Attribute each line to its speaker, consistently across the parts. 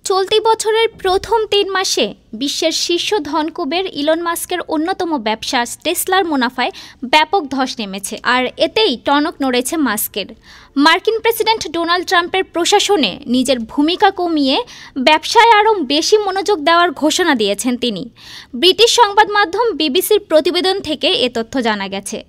Speaker 1: চলতি বছরের প্রথম ৩ মাসে বিশ্বের শীর্ষ ধনকুবের ইলন মাস্কের অন্যতম ব্যবসা টেসলার মুনাফায় ব্যাপক ধস নেমেছে, আর এতেই টনক নড়েছে মাস্কের। মার্কিন প্রেসিডেন্ট ডোনাল্ড ট্রাম্পের প্রশাসনে নিজের ভূমিকা কমিয়ে ব্যবসায় আরও বেশি মনোযোগ দেওয়ার ঘোষণা দিয়েছেন তিনি। ব্রিটিশ সংবাদ মাধ্যম বিবিসির প্রতিবেদন থেকে এ তথ্য জানা গেছে।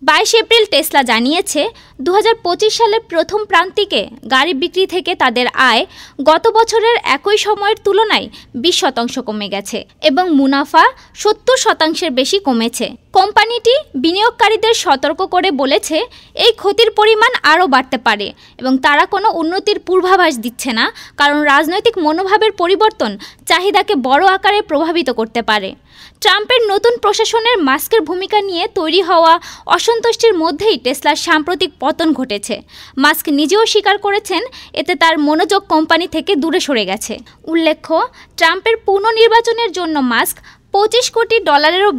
Speaker 1: ২২ এপ্রিল টেসলা জানিয়েছে ২০২৫ সালের প্রথম প্রান্তিকে গাড়ি বিক্রি থেকে তাদের আয় গত বছরের একই সময়ের তুলনায় ২০% কমে গেছে এবং মুনাফা ৭০% বেশি কমেছে। কোম্পানিটি বিনিয়োগকারীদের সতর্ক করে বলেছে এই ক্ষতির পরিমাণ আরও বাড়তে পারে এবং তারা কোনো উন্নতির পূর্বাভাস দিচ্ছে না, কারণ রাজনৈতিক মনোভাবের পরিবর্তন চাহিদাকে বড় আকারে প্রভাবিত করতে পারে। ট্রাম্পের নতুন প্রশাসনের মাস্কের ভূমিকা নিয়ে তৈরি হওয়া অসন্তুষ্টির মধ্যেই টেসলার সাম্প্রতিক পতন ঘটেছে। মাস্ক নিজেও স্বীকার করেছেন এতে তার মনোযোগ কোম্পানি থেকে দূরে সরে গেছে। উল্লেখ্য, ট্রাম্পের পুনর্নির্বাচনের জন্য মাস্ক $২৫ কোটি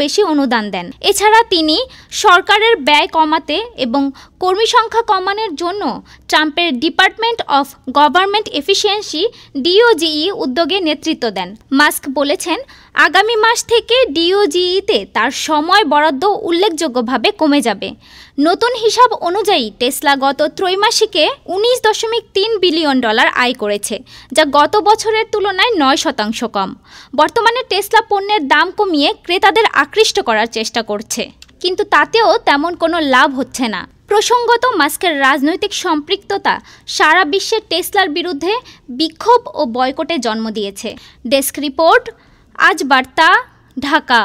Speaker 1: বেশি অনুদান দেন। এছাড়া তিনি সরকারের ব্যয় কমাতে এবং কর্মী সংখ্যা কমানোর জন্য ট্রাম্পের department of government efficiency DOGE উদ্যোগে নেতৃত্ব দেন। মাস্ক বলেছেন আগামী মাস থেকে DOGEতে তার সময় বরাদ্দ উল্লেখযোগ্যভাবে কমে যাবে। নতুন হিসাব অনুযায়ী টেসলা গত ত্রৈমাসিকে $19.3 বিলিয়ন আয় করেছে, যা গত বছরের তুলনায় 9% কম। বর্তমানে টেসলা পণ্যের দাম কমিয়ে ক্রেতাদের আকৃষ্ট করার চেষ্টা করছে, কিন্তু তাতেও তেমন কোনো লাভ হচ্ছে না। প্রসঙ্গত, মাস্কের রাজনৈতিক সম্পৃক্ততা সারা বিশ্বে টেসলার বিরুদ্ধে বিক্ষোভ ও বয়কটে জন্ম দিয়েছে। ডেস্ক রিপোর্ট, আজ বার্তা, ঢাকা।